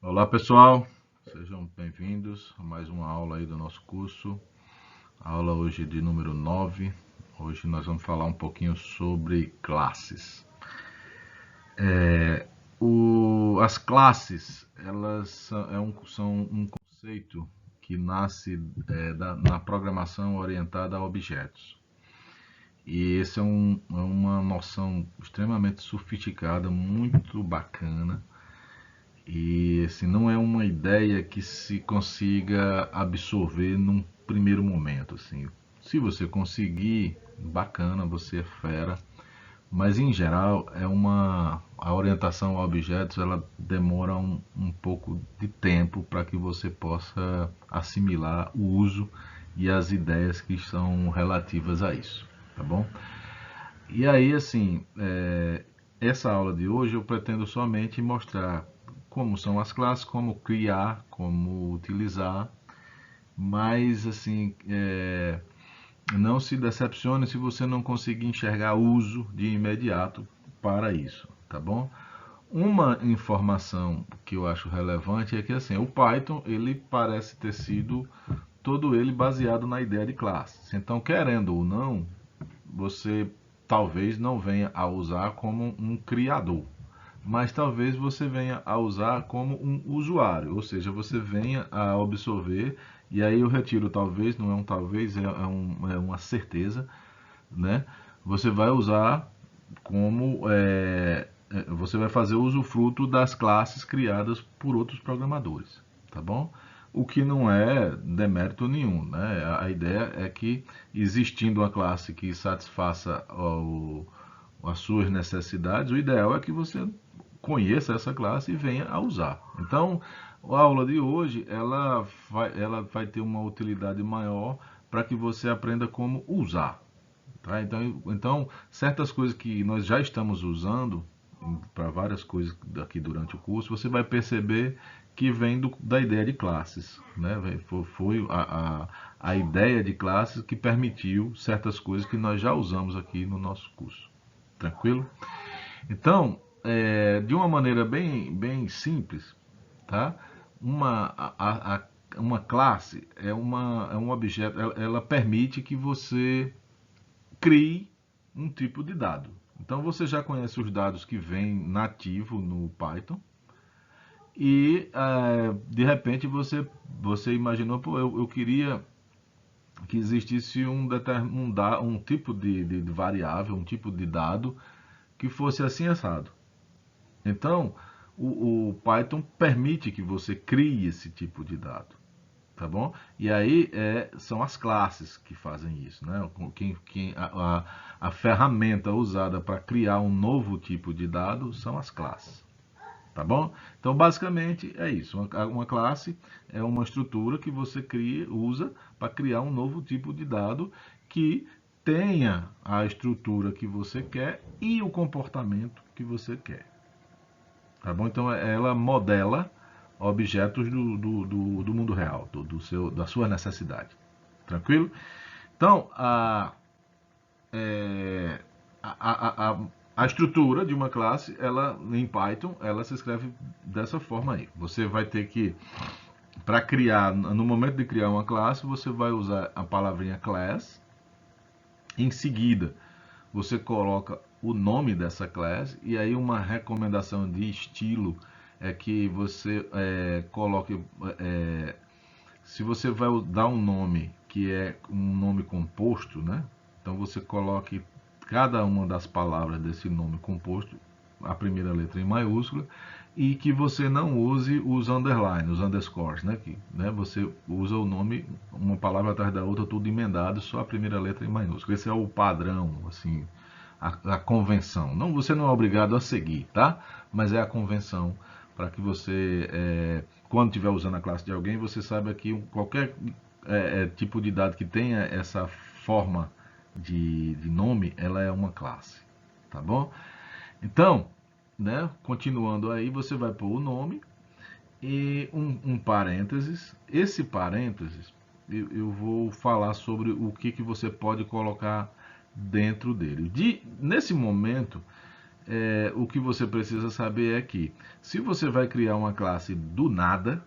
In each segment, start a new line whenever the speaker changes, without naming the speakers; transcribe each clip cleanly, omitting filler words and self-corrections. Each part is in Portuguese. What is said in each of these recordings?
Olá pessoal, sejam bem-vindos a mais uma aula aí do nosso curso. A aula hoje de número 9. Hoje nós vamos falar um pouquinho sobre classes. As classes, elas são um conceito que nasce na programação orientada a objetos. E esse é uma noção extremamente sofisticada, muito bacana. E assim, não é uma ideia que se consiga absorver num primeiro momento. Assim. Se você conseguir, bacana, você é fera. Mas em geral, a orientação a objetos ela demora um pouco de tempo para que você possa assimilar o uso e as ideias que são relativas a isso, tá bom? E aí, assim, essa aula de hoje eu pretendo somente mostrar como são as classes, como criar, como utilizar, mas, assim, não se decepcione se você não conseguir enxergar uso de imediato para isso, tá bom? Uma informação que eu acho relevante é que, assim, o Python, ele parece ter sido todo ele baseado na ideia de classes. Então, querendo ou não, você talvez não venha a usar como um criador, mas talvez você venha a usar como um usuário, ou seja, você venha a absorver, e aí eu retiro talvez, não é um talvez, é uma certeza, né? Você vai usar como você vai fazer usufruto das classes criadas por outros programadores, tá bom? O que não é demérito nenhum, né? A ideia é que existindo uma classe que satisfaça as suas necessidades, o ideal é que você conheça essa classe e venha a usar. Então, a aula de hoje ela vai ter uma utilidade maior para que você aprenda como usar. Tá? Então, certas coisas que nós já estamos usando para várias coisas aqui durante o curso, você vai perceber que vem da ideia de classes. Né? Foi a ideia de classes que permitiu certas coisas que nós já usamos aqui no nosso curso. Tranquilo? Então, de uma maneira bem simples, tá? Uma classe é um objeto, ela permite que você crie um tipo de dado. Então você já conhece os dados que vêm nativo no Python e de repente você imaginou, pô, eu queria que existisse um tipo de variável, um tipo de dado que fosse assim assado. Então o Python permite que você crie esse tipo de dado. Tá bom? E aí são as classes que fazem isso, né? A ferramenta usada para criar um novo tipo de dado são as classes, tá bom? Então, basicamente é isso. Uma classe é uma estrutura que você usa para criar um novo tipo de dado que tenha a estrutura que você quer e o comportamento que você quer, tá bom? Então, ela modela objetos do mundo real, da sua necessidade. Tranquilo? Então, é, a, a, a estrutura de uma classe, ela em Python, ela se escreve dessa forma aí. Você vai ter que, para criar, no momento de criar uma classe, você vai usar a palavrinha class. Em seguida, você coloca o nome dessa classe e aí uma recomendação de estilo é que você coloque se você vai dar um nome que é um nome composto, né? Então você coloque cada uma das palavras desse nome composto, a primeira letra em maiúscula, e que você não use os underlines, os underscores, né? Você usa o nome, uma palavra atrás da outra, tudo emendado, só a primeira letra em maiúscula. Esse é o padrão, assim, a convenção. Não, você não é obrigado a seguir, tá? Mas é a convenção para que você, quando estiver usando a classe de alguém, você saiba que qualquer tipo de dado que tenha essa forma de nome, ela é uma classe, tá bom? Então, né, continuando aí, você vai pôr o nome e um parênteses. Esse parênteses, eu vou falar sobre o que você pode colocar dentro dele. Nesse momento, o que você precisa saber é que, se você vai criar uma classe do nada,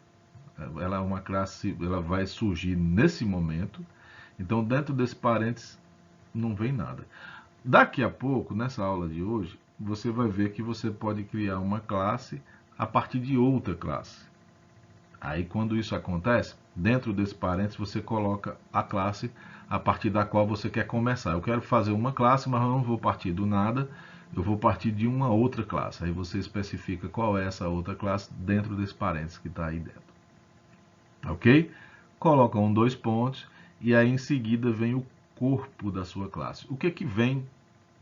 ela é uma classe, ela vai surgir nesse momento, então dentro desse parênteses não vem nada. Daqui a pouco, nessa aula de hoje, você vai ver que você pode criar uma classe a partir de outra classe. Aí, quando isso acontece, dentro desse parênteses você coloca a classe a partir da qual você quer começar. Eu quero fazer uma classe, mas eu não vou partir do nada, eu vou partir de uma outra classe. Aí você especifica qual é essa outra classe dentro desse parênteses que está aí dentro. Ok? Coloca dois pontos e aí em seguida vem o corpo da sua classe. O que vem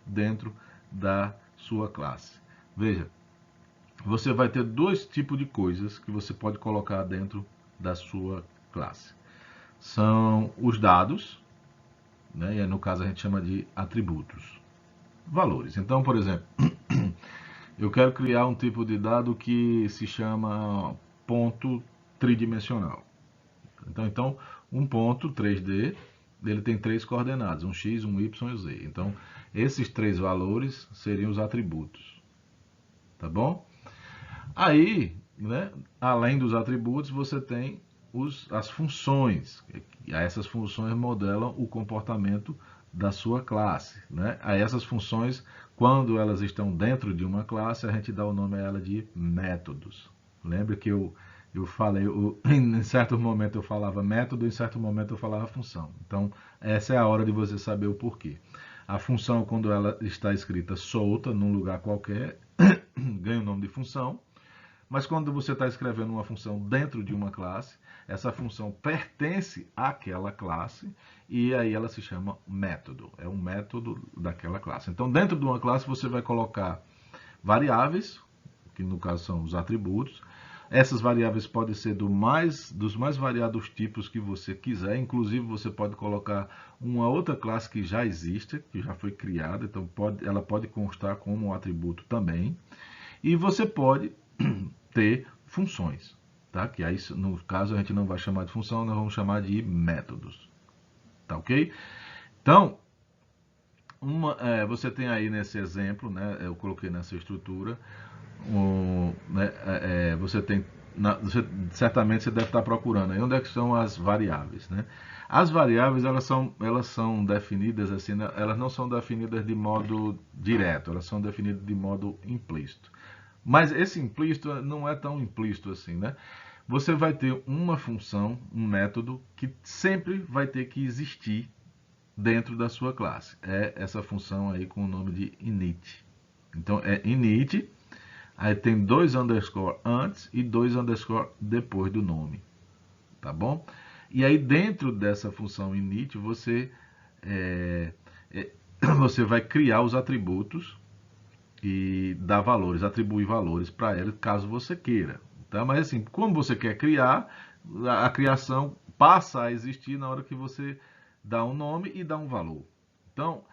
dentro da sua classe? Veja, você vai ter dois tipos de coisas que você pode colocar dentro da sua classe. São os dados, né? E no caso a gente chama de atributos, valores. Então, por exemplo, eu quero criar um tipo de dado que se chama ponto tridimensional. Então, um ponto 3D, ele tem três coordenadas, um x, um y e um z. Então, esses três valores seriam os atributos. Tá bom? Aí, né, além dos atributos, você tem as funções. E essas funções modelam o comportamento da sua classe. Né? A essas funções, quando elas estão dentro de uma classe, a gente dá o nome a ela de métodos. Lembra que eu falei, em certo momento eu falava método, em certo momento eu falava função. Então, essa é a hora de você saber o porquê. A função, quando ela está escrita solta, num lugar qualquer, ganha o nome de função. Mas quando você está escrevendo uma função dentro de uma classe, essa função pertence àquela classe e aí ela se chama método. É um método daquela classe. Então, dentro de uma classe, você vai colocar variáveis, que no caso são os atributos. Essas variáveis podem ser dos mais variados tipos que você quiser. Inclusive, você pode colocar uma outra classe que já existe, que já foi criada. Então, ela pode constar como um atributo também. E você pode ter funções, tá? Que aí, no caso, a gente não vai chamar de função, nós vamos chamar de métodos, tá ok? Então, você tem aí nesse exemplo, né? Eu coloquei nessa estrutura, você tem, certamente você deve estar procurando aí onde é que são as variáveis, né? As variáveis elas são definidas assim, né? Elas não são definidas de modo direto, elas são definidas de modo implícito. Mas esse implícito não é tão implícito assim, né? Você vai ter uma função, um método, que sempre vai ter que existir dentro da sua classe. É essa função aí com o nome de init. Então, é init, aí tem dois underscore antes e dois underscore depois do nome. Tá bom? E aí, dentro dessa função init, você vai criar os atributos e dar valores, atribuir valores para ele, caso você queira. Tá? Mas assim, como você quer criar, a criação passa a existir na hora que você dá um nome e dá um valor. Então,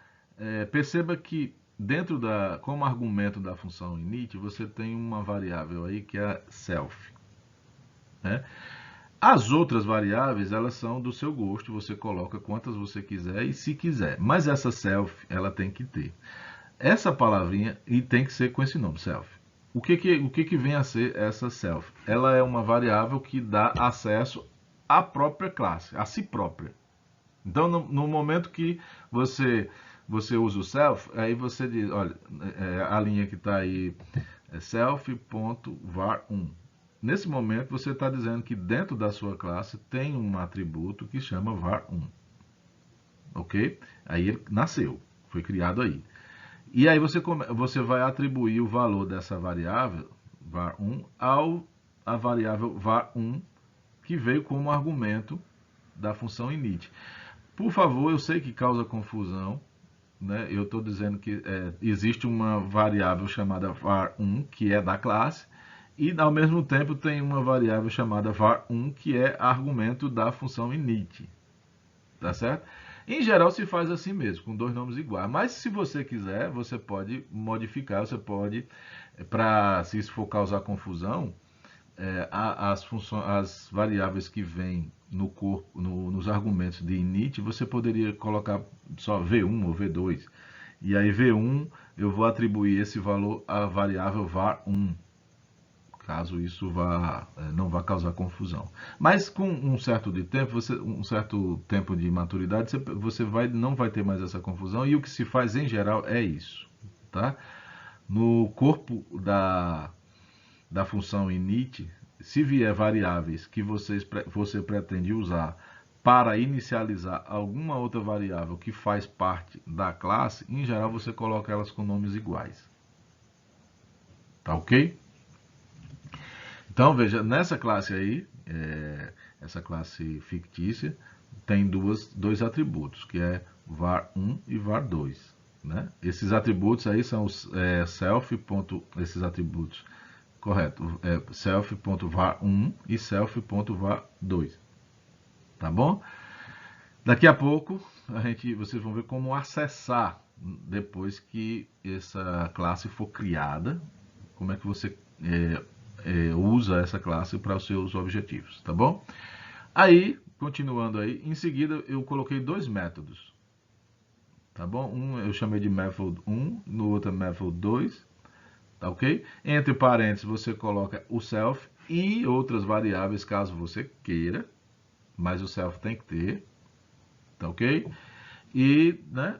perceba que dentro como argumento da função init, você tem uma variável aí que é self. Né? As outras variáveis, elas são do seu gosto, você coloca quantas você quiser e se quiser. Mas essa self, ela tem que ter essa palavrinha e tem que ser com esse nome, self. O que vem a ser essa self? Ela é uma variável que dá acesso à própria classe, a si própria. Então, no momento que você usa o self, aí você diz, olha, a linha que está aí é self.var1. Nesse momento, você está dizendo que dentro da sua classe tem um atributo que chama var1. Ok? Aí ele nasceu, foi criado aí. E aí você vai atribuir o valor dessa variável, var1, à variável var1, que veio como argumento da função init. Por favor, eu sei que causa confusão, né? Eu estou dizendo que existe uma variável chamada var1, que é da classe, e ao mesmo tempo tem uma variável chamada var1, que é argumento da função init. Tá certo? Em geral se faz assim mesmo, com dois nomes iguais. Mas se você quiser, você pode modificar, você pode, se isso for causar confusão, as variáveis que vêm no corpo, nos argumentos de init, você poderia colocar só V1 ou V2. E aí v1 eu vou atribuir esse valor à variável var1, caso isso não vá causar confusão. Mas com um certo de tempo, um certo tempo de maturidade, você não vai ter mais essa confusão, e o que se faz em geral é isso. Tá? No corpo da função init, se vier variáveis que você pretende usar para inicializar alguma outra variável que faz parte da classe, em geral você coloca elas com nomes iguais. Tá ok? Então, veja, nessa classe aí, essa classe fictícia, tem dois atributos, que é var1 e var2. Né? Esses atributos aí são os self. Esses atributos, correto, self.var1 e self.var2. Tá bom? Daqui a pouco, vocês vão ver como acessar depois que essa classe for criada, como é que você usa essa classe para os seus objetivos, tá bom? Aí, continuando aí, em seguida eu coloquei dois métodos, tá bom? Um eu chamei de method 1, no outro method 2, tá ok? Entre parênteses você coloca o self e outras variáveis caso você queira, mas o self tem que ter, tá ok? E, né,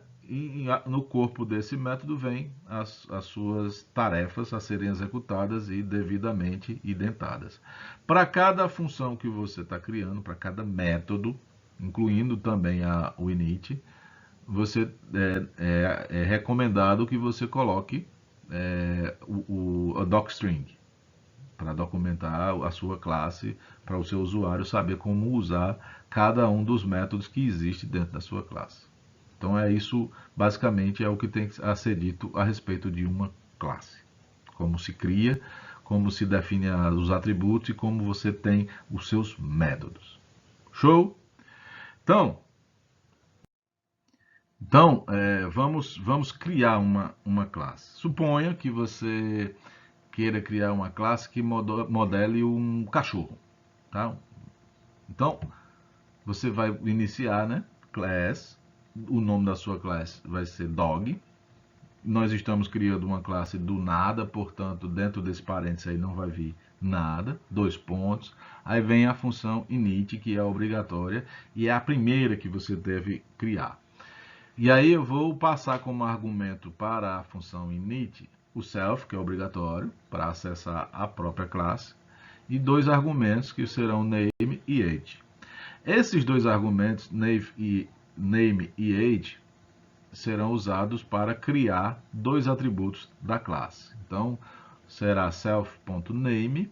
no corpo desse método vem as suas tarefas a serem executadas e devidamente identadas. Para cada função que você está criando, para cada método, incluindo também o init, é recomendado que você coloque a docstring, para documentar a sua classe, para o seu usuário saber como usar cada um dos métodos que existe dentro da sua classe. Então isso basicamente é o que tem a ser dito a respeito de uma classe. Como se cria, como se define os atributos e como você tem os seus métodos. Show? Então vamos criar uma classe. Suponha que você queira criar uma classe que modele um cachorro. Tá? Então, você vai iniciar, né? Class. O nome da sua classe vai ser dog. Nós estamos criando uma classe do nada, portanto, dentro desse parênteses aí não vai vir nada, 2 pontos. Aí vem a função init, que é obrigatória, e é a primeira que você deve criar. E aí eu vou passar como argumento para a função init o self, que é obrigatório, para acessar a própria classe, e dois argumentos que serão name e age. Esses dois argumentos, name e age, serão usados para criar dois atributos da classe. Então, será self.name,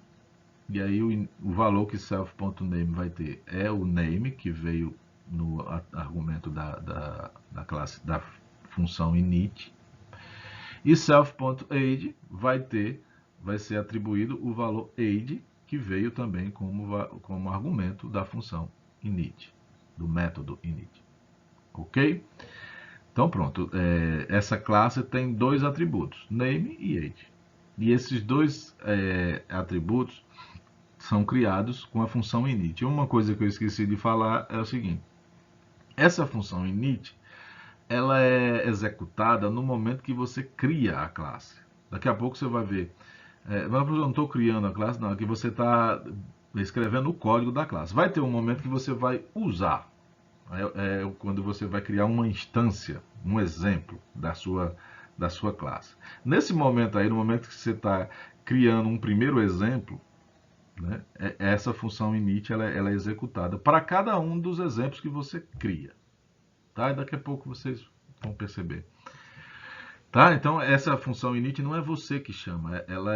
e aí o valor que self.name vai ter é o name, que veio no argumento da classe da função init. E self.age vai ser atribuído o valor age, que veio também como argumento da função init, do método init. Ok? Então pronto, essa classe tem dois atributos, name e age. E esses dois atributos são criados com a função init. E uma coisa que eu esqueci de falar é o seguinte: essa função init, ela é executada no momento que você cria a classe. Daqui a pouco você vai ver. Mas eu não estou criando a classe, não. Aqui você está escrevendo o código da classe. Vai ter um momento que você vai usar. Quando você vai criar uma instância, um exemplo da sua classe. Nesse momento aí, no momento que você está criando um primeiro exemplo, né, essa função init ela é executada para cada um dos exemplos que você cria. Tá? E daqui a pouco vocês vão perceber. Tá? Então, essa função init não é você que chama, ela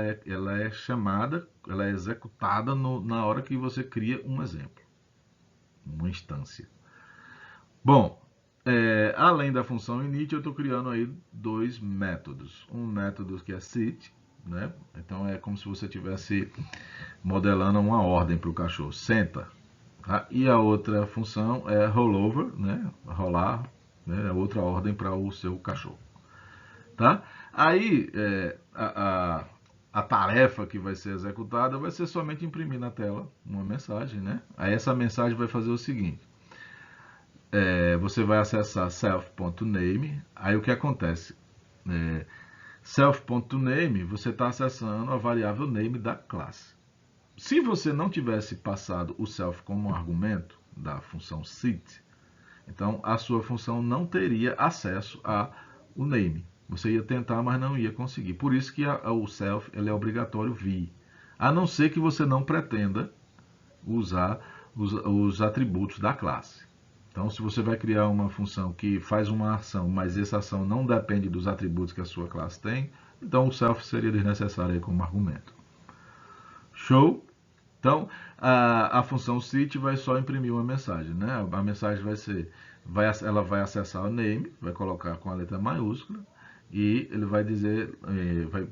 é chamada, ela é executada na hora que você cria um exemplo, uma instância. Bom, além da função init, eu estou criando aí dois métodos. Um método que é sit, né? Então é como se você estivesse modelando uma ordem para o cachorro, senta. Tá? E a outra função é rollover, né? Rolar, né? É outra ordem para o seu cachorro. Tá? Aí a tarefa que vai ser executada vai ser somente imprimir na tela uma mensagem, né? Aí essa mensagem vai fazer o seguinte: você vai acessar self.name, aí o que acontece? self.name, você está acessando a variável name da classe. Se você não tivesse passado o self como argumento da função sit, então a sua função não teria acesso ao name. Você ia tentar, mas não ia conseguir. Por isso que o self ele é obrigatório vir. A não ser que você não pretenda usar os atributos da classe. Então, se você vai criar uma função que faz uma ação, mas essa ação não depende dos atributos que a sua classe tem, então o self seria desnecessário aí como argumento. Show? Então, a função sit vai só imprimir uma mensagem, né? A mensagem vai ser, ela vai acessar o name, vai colocar com a letra maiúscula e ele vai dizer,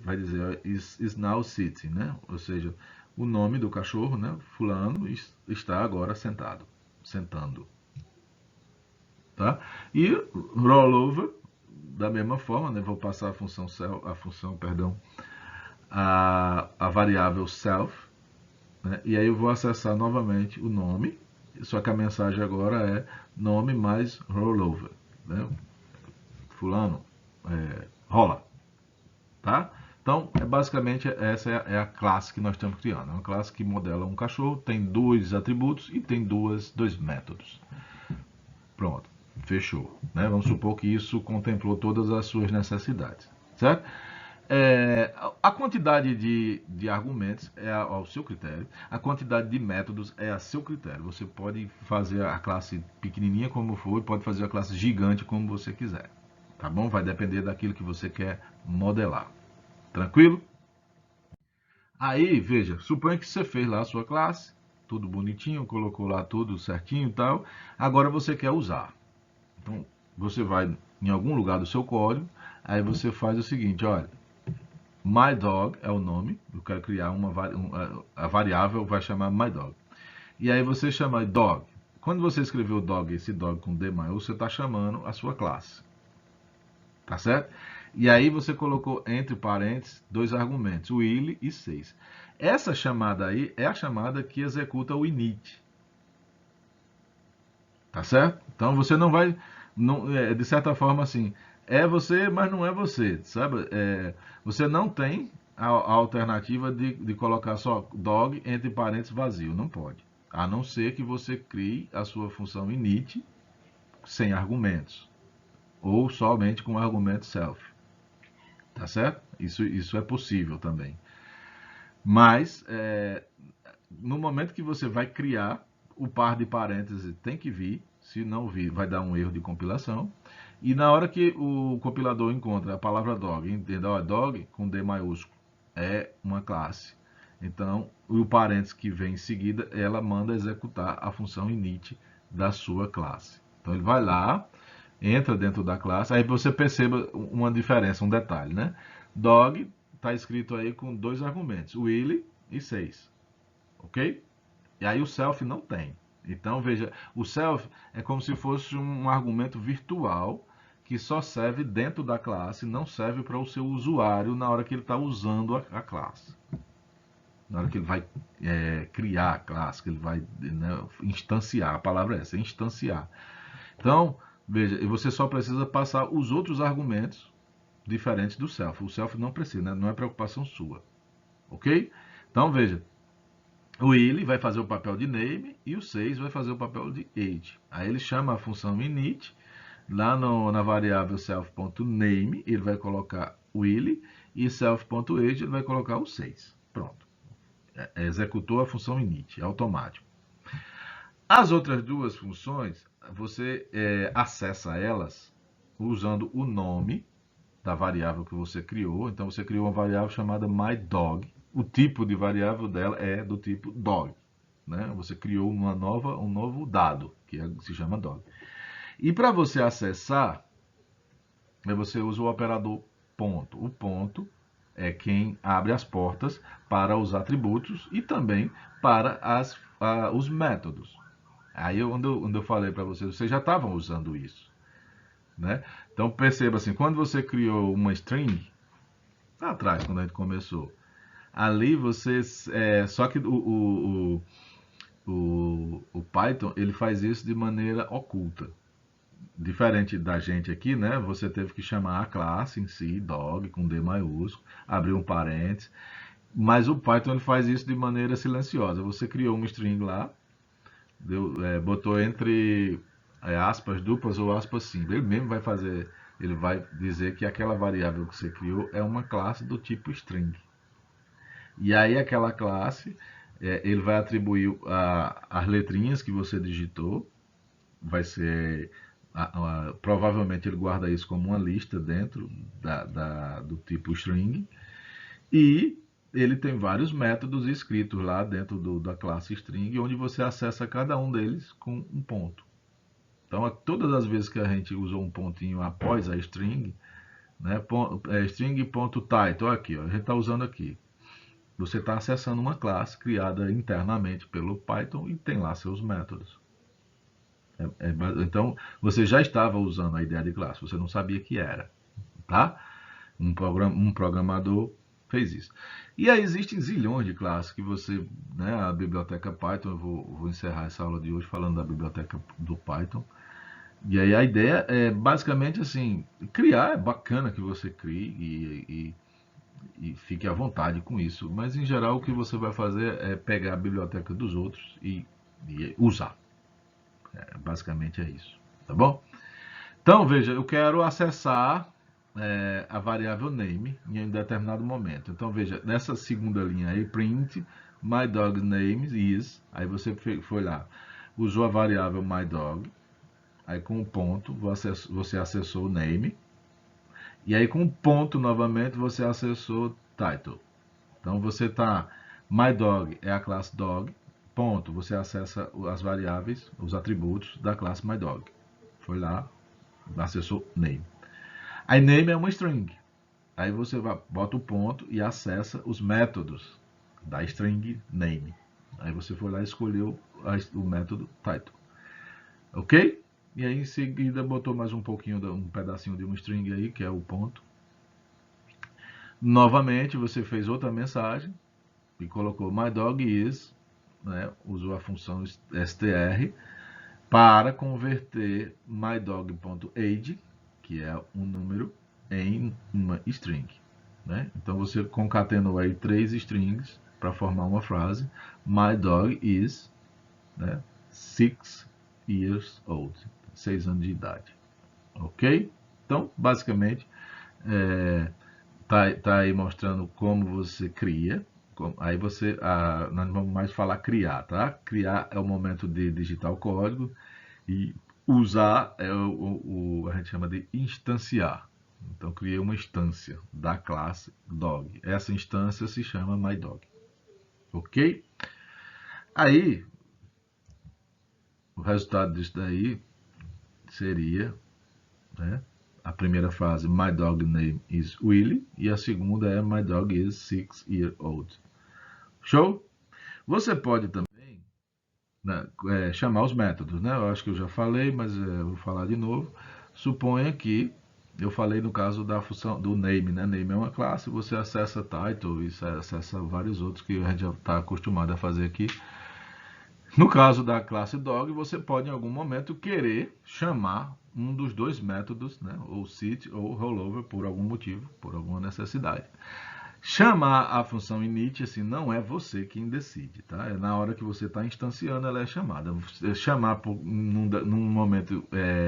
vai dizer is now sitting, né? Ou seja, o nome do cachorro, né? Fulano está agora sentando, tá? E rollover da mesma forma, né? Vou passar a variável self, né? E aí eu vou acessar novamente o nome, só que a mensagem agora é nome mais rollover, né? Fulano, rola, tá? Então, basicamente, essa é a classe que nós estamos criando. É uma classe que modela um cachorro, tem dois atributos e tem dois métodos. Pronto, fechou, né? Vamos supor que isso contemplou todas as suas necessidades, certo? A quantidade de argumentos é ao seu critério, a quantidade de métodos é a seu critério. Você pode fazer a classe pequenininha como for, pode fazer a classe gigante como você quiser, tá bom? Vai depender daquilo que você quer modelar. Tranquilo? Aí, veja, suponha que você fez lá a sua classe, tudo bonitinho, colocou lá tudo certinho e tal. Agora você quer usar. Então, você vai em algum lugar do seu código, aí você faz o seguinte, olha, my dog é o nome, eu quero criar a variável vai chamar my dog. E aí você chama dog. Quando você escreveu dog, esse dog com D maiúsculo, você está chamando a sua classe. Tá certo? E aí você colocou entre parênteses dois argumentos, o will e 6. Essa chamada aí é a chamada que executa o init. Tá certo? Então você não vai, de certa forma assim, é você, mas não é você, sabe? Você não tem a alternativa de colocar só dog entre parênteses vazio, não pode. A não ser que você crie a sua função init sem argumentos, ou somente com o argumento self. Tá certo? Isso é possível também. Mas, no momento que você vai criar, o par de parênteses tem que vir. Se não vir, vai dar um erro de compilação. E na hora que o compilador encontra a palavra dog, entenda, ó, dog com D maiúsculo é uma classe. Então, o parênteses que vem em seguida, ela manda executar a função init da sua classe. Então, ele vai lá, entra dentro da classe, aí você perceba uma diferença, um detalhe, né? Dog está escrito aí com dois argumentos, will e 6, ok? E aí o self não tem. Então, veja, o self é como se fosse um argumento virtual que só serve dentro da classe, não serve para o seu usuário na hora que ele está usando a classe. Na hora que ele vai criar a classe, que ele vai, né, instanciar, a palavra é essa, instanciar. Então, veja, você só precisa passar os outros argumentos diferentes do self. O self não precisa, né? Não é preocupação sua. Ok? Então, veja, o will vai fazer o papel de name e o 6 vai fazer o papel de age. Aí ele chama a função init, lá na variável self.name ele vai colocar will e self.age ele vai colocar o 6. Pronto. Executou a função init, é automático. As outras duas funções, você acessa elas usando o nome da variável que você criou. Então você criou uma variável chamada myDog. O tipo de variável dela é do tipo dog, né? Você criou um novo dado que se chama dog. E para você acessar, você usa o operador ponto. O ponto é quem abre as portas para os atributos e também para os métodos. Aí onde eu falei para vocês já estavam usando isso, né? Então perceba assim, quando você criou uma string, lá atrás, quando a gente começou, ali você, só que o Python ele faz isso de maneira oculta. diferente da gente aqui, né? Você teve que chamar a classe em si, dog, com D maiúsculo, abrir um parênteses. Mas o Python ele faz isso de maneira silenciosa. Você criou uma string lá, botou entre aspas duplas ou aspas simples. Ele mesmo vai fazer, ele vai dizer que aquela variável que você criou é uma classe do tipo string. E aí aquela classe, ele vai atribuir as letrinhas que você digitou, vai ser, provavelmente ele guarda isso como uma lista dentro do tipo string, e ele tem vários métodos escritos lá dentro da classe string, onde você acessa cada um deles com um ponto. Então, todas as vezes que a gente usou um pontinho após a string, né, string.title, aqui, ó, a gente está usando aqui. Você está acessando uma classe criada internamente pelo Python e tem lá seus métodos. Então, você já estava usando a ideia de classe, você não sabia que era, tá? Um programador fez isso. E aí existem zilhões de classes que você, né, a biblioteca Python, eu vou encerrar essa aula de hoje falando da biblioteca do Python. E aí a ideia é basicamente assim, criar, é bacana que você crie e fique à vontade com isso, mas em geral o que você vai fazer é pegar a biblioteca dos outros e usar. Basicamente é isso, tá bom? Então veja, eu quero acessar a variável name em um determinado momento. Então veja, nessa segunda linha aí, print my dog name is, aí você foi lá, usou a variável my dog, aí com o ponto você acessou o name, e aí com o ponto novamente você acessou title. Então você está, my dog é a classe dog, ponto, você acessa as variáveis, os atributos da classe my dog. Foi lá, acessou name. Aí name é uma string. Aí você bota o ponto e acessa os métodos da string name. Aí você foi lá e escolheu o método title. Ok? E aí em seguida botou mais um pouquinho, um pedacinho de uma string aí, que é o ponto. Novamente você fez outra mensagem e colocou my dog is, né, usou a função str para converter mydog.age, que é um número, em uma string. Né? Então você concatenou aí 3 strings para formar uma frase. My dog is, né, 6 years old, 6 anos de idade. Ok? Então, basicamente, tá aí mostrando como você cria. Aí nós vamos mais falar criar, tá? Criar é o momento de digitar o código e usar é a gente chama de instanciar. Então criei uma instância da classe dog. Essa instância se chama myDog. Ok? Aí o resultado disso daí seria, né, a primeira frase, my dog name is Willie, e a segunda é my dog is 6 years old. Show? Você pode também, né, chamar os métodos, né? Eu acho que eu já falei, mas eu vou falar de novo. Suponha que eu falei no caso da função do name, né? Name é uma classe, você acessa title e acessa vários outros que a gente já está acostumado a fazer aqui. No caso da classe dog, você pode em algum momento querer chamar um dos dois métodos, né? Ou sit ou rollover, por algum motivo, por alguma necessidade. Chamar a função init, assim, não é você quem decide, tá? É na hora que você está instanciando, ela é chamada. Chamar num momento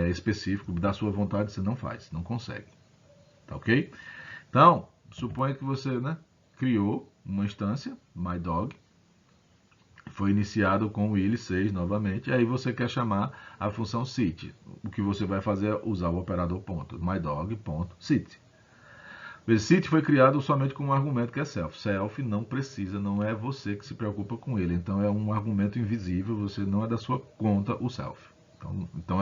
específico da sua vontade, você não faz, não consegue, tá ok? Então, suponha que você, né, criou uma instância, myDog, foi iniciado com o Willy6 novamente, e aí você quer chamar a função sit. O que você vai fazer é usar o operador ponto, mydog.sit. O sit foi criado somente com um argumento que é self. Self não precisa, não é você que se preocupa com ele. Então é um argumento invisível, você não é da sua conta o self. Então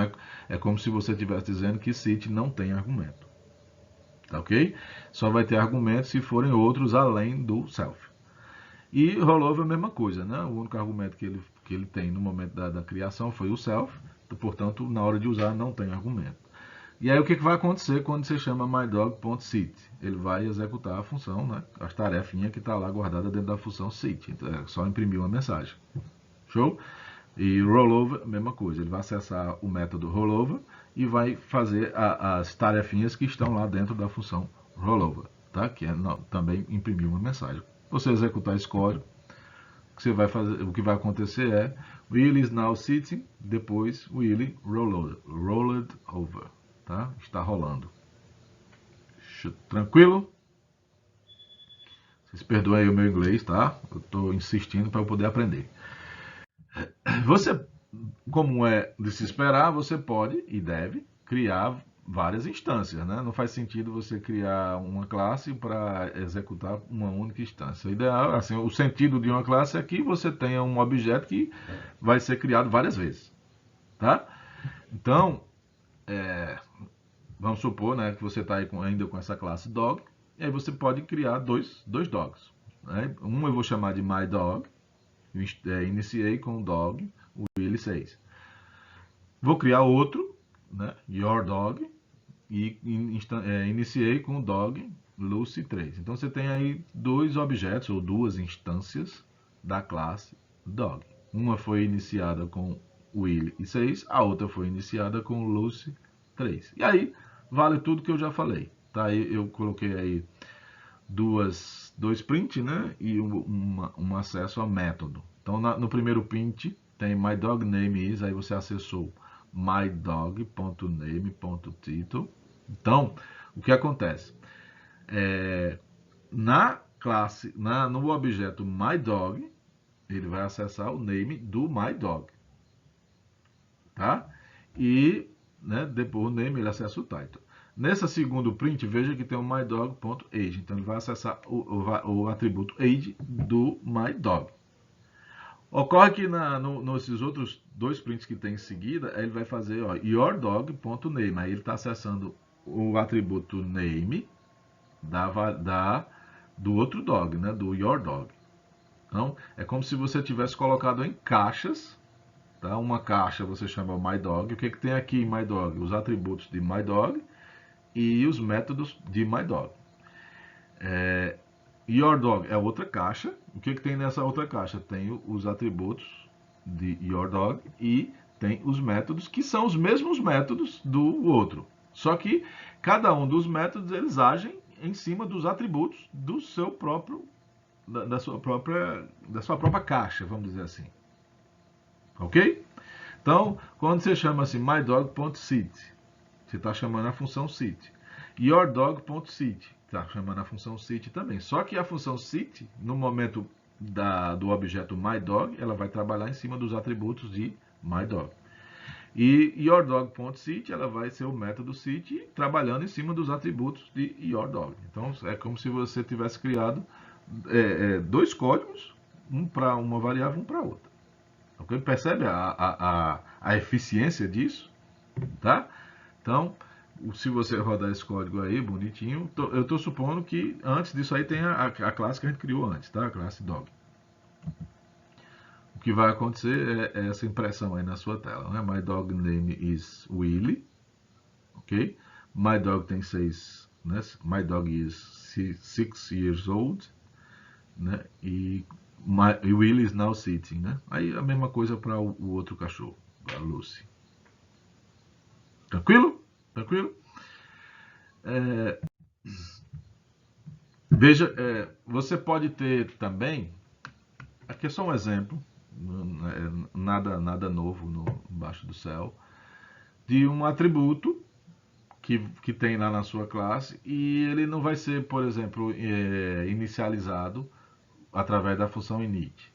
é como se você estivesse dizendo que sit não tem argumento. Tá ok? Só vai ter argumento se forem outros além do self. E rollover é a mesma coisa, né? O único argumento que ele tem no momento da criação foi o self. Portanto, na hora de usar não tem argumento. E aí o que vai acontecer quando você chama mydog.sit? Ele vai executar a função, né, a tarefinha que está lá guardada dentro da função sit. Então é só imprimir uma mensagem. Show? E rollover, mesma coisa. Ele vai acessar o método rollover e vai fazer as tarefinhas que estão lá dentro da função rollover, tá? Que é também imprimir uma mensagem. Você executar esse código, o que vai acontecer é Willie is now sitting, depois Willie rolled over, tá? Está rolando. Tranquilo? Vocês perdoem aí o meu inglês, tá? Eu estou insistindo para eu poder aprender. Você, como é de se esperar, você pode e deve criar várias instâncias, né? Não faz sentido você criar uma classe para executar uma única instância. O ideal, assim, o sentido de uma classe é que você tenha um objeto que vai ser criado várias vezes, tá? Então, vamos supor, né, que você está ainda com essa classe dog, e aí você pode criar dois dogs. Né? Um eu vou chamar de myDog, iniciei com o dog, o Willie 6. Vou criar outro, né, yourDog, e iniciei com o dog Lucy 3. Então você tem aí dois objetos ou duas instâncias da classe dog. Uma foi iniciada com Willie 6, a outra foi iniciada com Lucy 3. E aí vale tudo que eu já falei. Tá? Aí eu coloquei aí dois print, né? E um acesso a método. Então no primeiro print tem myDogName is, aí você acessou mydog.name.title. Então, o que acontece? Na classe, no objeto myDog, ele vai acessar o name do myDog. Tá? E, né, depois o name ele acessa o title. Nessa segundo print, veja que tem o mydog.age. Então ele vai acessar o atributo age do mydog. Ocorre que nesses outros dois prints que tem em seguida, ele vai fazer yourdog.name. Aí ele está acessando o atributo name do outro dog, né, do yourdog. Então é como se você tivesse colocado em caixas. Tá? Uma caixa você chama myDog. O que tem aqui em myDog? Os atributos de myDog e os métodos de myDog. yourdog é outra caixa. O que tem nessa outra caixa? Tem os atributos de yourdog e tem os métodos que são os mesmos métodos do outro. Só que cada um dos métodos eles agem em cima dos atributos do seu próprio da sua própria caixa, vamos dizer assim. Ok? Então, quando você chama assim mydog.sit, você está chamando a função sit. yourdog.sit, está chamando a função sit também. Só que a função sit, no momento do objeto mydog, ela vai trabalhar em cima dos atributos de mydog. E yourdog.sit, ela vai ser o método sit trabalhando em cima dos atributos de yourdog. Então, é como se você tivesse criado dois códigos, um para uma variável, um para outra. Okay? Percebe a eficiência disso? Tá? Então, se você rodar esse código aí, bonitinho, eu estou supondo que antes disso aí tem a classe que a gente criou antes, tá? A classe dog. O que vai acontecer é essa impressão aí na sua tela, né? My dog name is Willie, ok? My dog tem 6, né? My dog is 6 years old, né? E Willie is now sitting, né? Aí a mesma coisa para o outro cachorro, a Lucy. Tranquilo? Tranquilo? Veja, você pode ter também, aqui é só um exemplo, nada novo embaixo do céu, de um atributo que tem lá na sua classe e ele não vai ser, por exemplo, inicializado através da função init.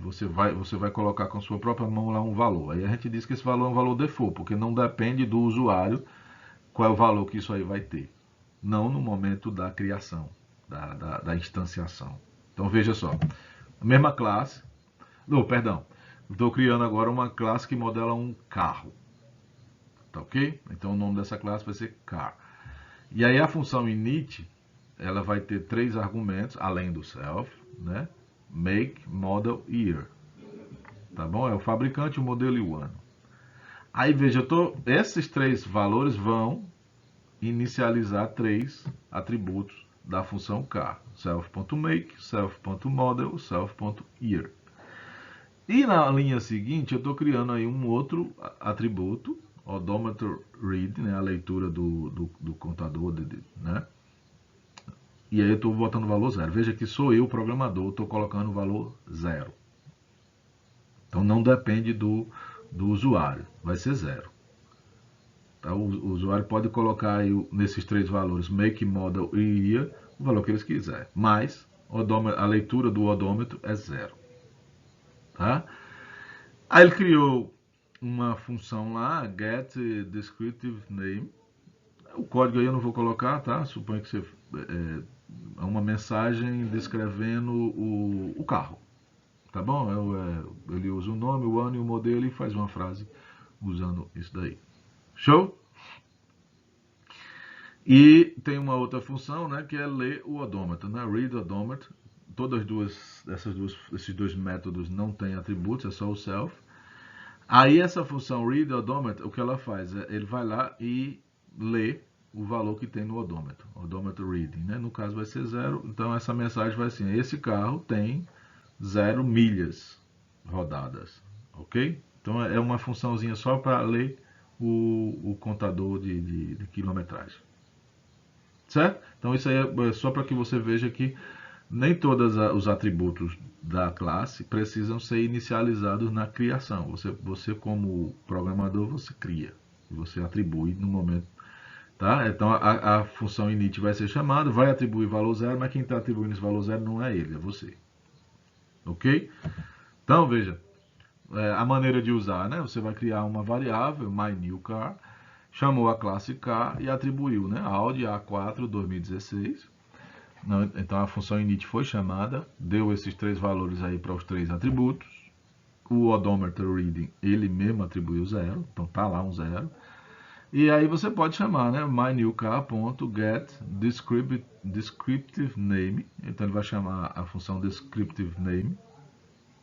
Você vai colocar com a sua própria mão lá um valor. Aí a gente diz que esse valor é um valor default, porque não depende do usuário qual é o valor que isso aí vai ter. Não no momento da criação, da instanciação. Então veja só, a mesma classe, estou criando agora uma classe que modela um carro. Tá ok? Então o nome dessa classe vai ser car. E aí a função init, ela vai ter 3 argumentos, além do self, né? Make, model, year. Tá bom? É o fabricante, o modelo e o ano. Aí veja, esses 3 valores vão inicializar 3 atributos da função car. Self.make, self.model, self.year. E na linha seguinte eu estou criando aí um outro atributo, odometer read, né, a leitura do contador, né? E aí eu estou botando o valor 0. Veja que sou eu, o programador, estou colocando o valor 0. Então não depende do usuário, vai ser 0. Tá? O usuário pode colocar aí nesses 3 valores, make, model e year, o valor que eles quiserem. Mas a leitura do odômetro é 0. Tá? Aí ele criou uma função lá, get descriptive name. O código aí eu não vou colocar, tá? Suponho que você é uma mensagem descrevendo o carro, tá bom? Ele usa o nome, o ano e o modelo e faz uma frase usando isso daí. Show? E tem uma outra função, né, que é ler o odômetro, né? Read odômetro. Esses dois métodos não têm atributos, é só o self. Aí essa função read odômetro, o que ela faz? Ele vai lá e lê o valor que tem no odômetro, odômetro reading, né? No caso vai ser 0, então essa mensagem vai assim, esse carro tem 0 milhas rodadas, ok? Então é uma funçãozinha só para ler o contador de quilometragem, certo? Então isso aí é só para que você veja que nem todos os atributos da classe precisam ser inicializados na criação. Você como programador, você cria, você atribui no momento. Tá? Então a função init vai ser chamada, vai atribuir valor 0, mas quem está atribuindo esse valor 0 não é ele, é você. Ok? Então veja, a maneira de usar, né? Você vai criar uma variável, myNewCar, chamou a classe car e atribuiu, né? Audi A4 2016. Então a função init foi chamada, deu esses 3 valores aí para os 3 atributos. O odometer reading, ele mesmo atribuiu 0, então tá lá um 0. E aí você pode chamar, né, mynewcar.getDescriptive name. Então ele vai chamar a função descriptive name,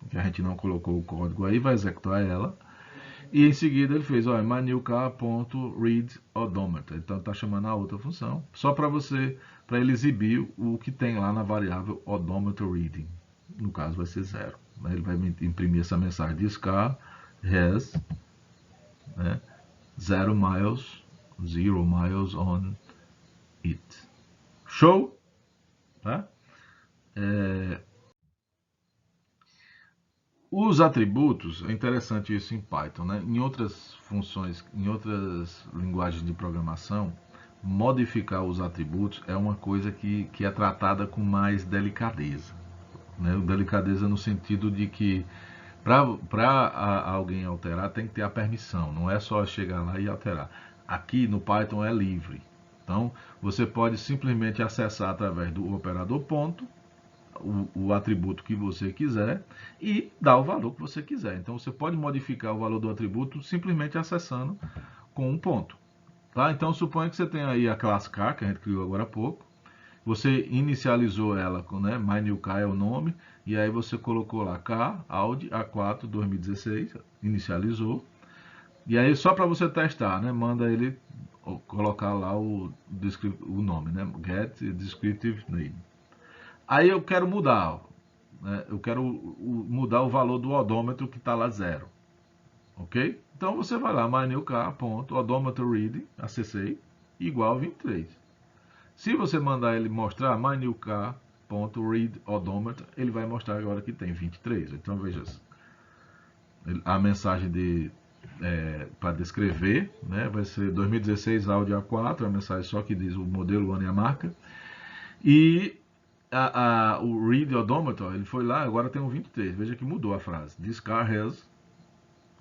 que a gente não colocou o código aí, vai executar ela. E em seguida ele fez, mynewcar.readOdometer. Então está chamando a outra função, só para ele exibir o que tem lá na variável odometer reading. No caso vai ser 0. Ele vai imprimir essa mensagem: this car has, né, 0 miles on it. Show? Tá? Os atributos, é interessante isso em Python, né? Em outras funções, em outras linguagens de programação, modificar os atributos é uma coisa que é tratada com mais delicadeza, né? Delicadeza no sentido de que para alguém alterar tem que ter a permissão, não é só chegar lá e alterar. Aqui no Python é livre, então você pode simplesmente acessar através do operador ponto o atributo que você quiser e dar o valor que você quiser. Então você pode modificar o valor do atributo simplesmente acessando com um ponto. Tá? Então suponha que você tem aí a classe car, que a gente criou agora há pouco. Você inicializou ela com, né, mynewcar é o nome, e aí você colocou lá car, Audi A4 2016, inicializou. E aí só para você testar, né, manda ele colocar lá o nome, né, get descriptive name. Aí eu quero mudar, né, eu quero mudar o valor do odômetro que está lá 0. Ok? Então você vai lá, mynewcar.odometerReading, acessei, igual 23. Se você mandar ele mostrar mynewcar.readOdometer, ele vai mostrar agora que tem 23. Então veja a mensagem para descrever, né, vai ser 2016 Audi A4, a mensagem só que diz o modelo, o ano e a marca. E o read odometer, ele foi lá, agora tem um 23. Veja que mudou a frase. This car has,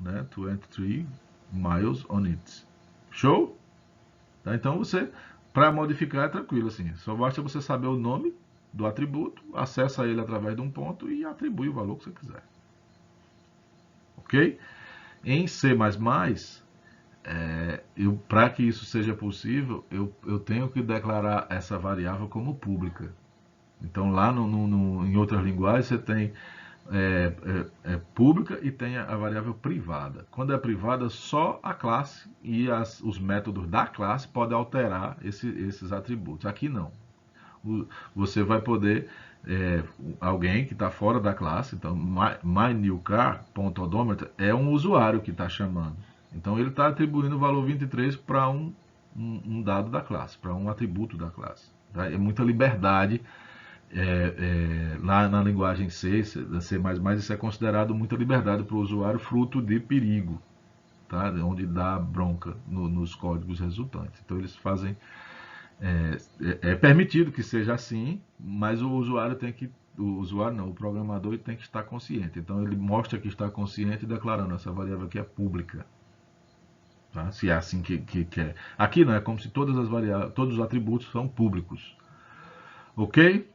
né, 23 miles on it. Show? Tá? Então você, para modificar é tranquilo assim. Só basta você saber o nome do atributo, acessa ele através de um ponto e atribui o valor que você quiser. Ok? Em C++, para que isso seja possível, eu tenho que declarar essa variável como pública. Então lá em outras linguagens você tem pública e tem a variável privada. Quando é privada, só a classe e os métodos da classe podem alterar esses atributos. Aqui não. Você vai poder, alguém que está fora da classe, então mynewcar.odometer é um usuário que está chamando. Então ele está atribuindo o valor 23 para um dado da classe, para um atributo da classe. Tá? É muita liberdade. Na linguagem C, C++, isso é considerado muita liberdade para o usuário, fruto de perigo, tá? Onde dá bronca nos códigos resultantes. Então eles fazem... É permitido que seja assim, mas o usuário tem que... O usuário não, o programador tem que estar consciente. Então ele mostra que está consciente declarando essa variável aqui é pública. Tá? Se é assim que quer. Aqui não, é como se todas as variáveis, todos os atributos são públicos. Ok?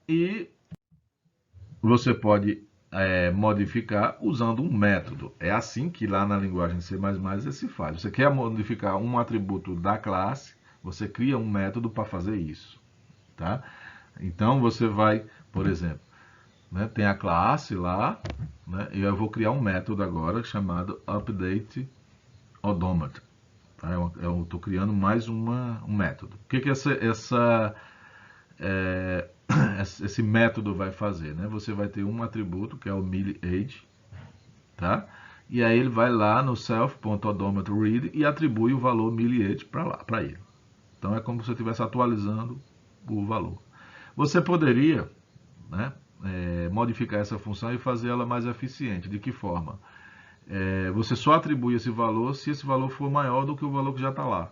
E você pode modificar usando um método. É assim que lá na linguagem C++ se faz. Você quer modificar um atributo da classe, você cria um método para fazer isso. Tá? Então você vai, por exemplo, né, tem a classe lá, né, e eu vou criar um método agora chamado updateOdometer. Tá? Eu estou criando mais um método. O que esse método vai fazer? Né? Você vai ter um atributo que é o milliage, tá? E aí ele vai lá no self.odometerRead e atribui o valor milliage para ele. Então é como se você estivesse atualizando o valor. Você poderia, né, modificar essa função e fazer ela mais eficiente. De que forma? Você só atribui esse valor se esse valor for maior do que o valor que já está lá.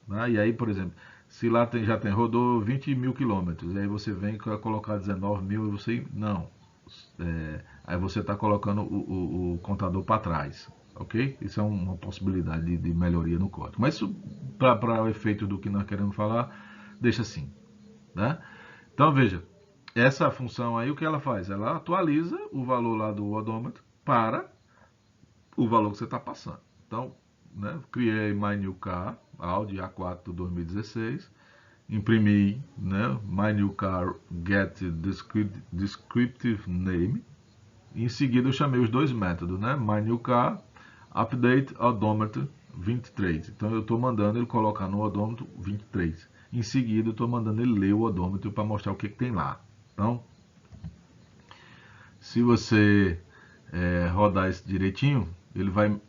Né? E aí, por exemplo, se lá rodou 20 mil quilômetros, aí você vem colocar 19 mil e você... Não. Aí você está colocando o contador para trás. Ok? Isso é uma possibilidade de melhoria no código. Mas isso, para o efeito do que nós queremos falar, deixa assim. Né? Então, veja. Essa função aí, o que ela faz? Ela atualiza o valor lá do odômetro para o valor que você está passando. Então, né, criei my new car, Audi A4 2016, imprimi, né, my new car get descriptive name, e em seguida eu chamei os dois métodos, né, my new car update odômetro 23. Então eu estou mandando ele colocar no odômetro 23. Em seguida eu estou mandando ele ler o odômetro para mostrar o que tem lá. Então, se você rodar isso direitinho, ele vai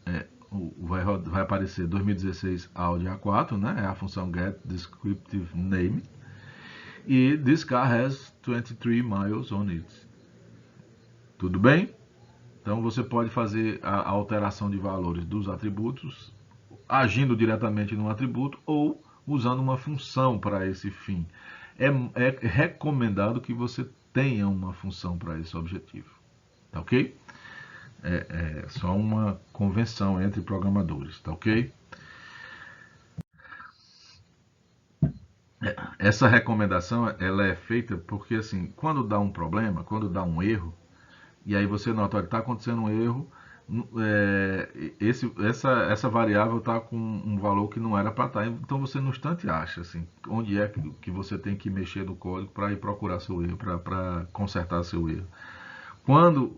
aparecer 2016 Audi A4, né? É a função get descriptive name. E this car has 23 miles on it. Tudo bem? Então você pode fazer a alteração de valores dos atributos agindo diretamente no atributo ou usando uma função para esse fim. É recomendado que você tenha uma função para esse objetivo. Tá ok? É só uma convenção entre programadores, tá ok? Essa recomendação ela é feita porque assim, quando dá um problema, quando dá um erro, e aí você nota, olha, está acontecendo um erro, essa variável está com um valor que não era para estar, então você no instante acha assim, onde é que você tem que mexer no código para ir procurar seu erro, para consertar seu erro. Quando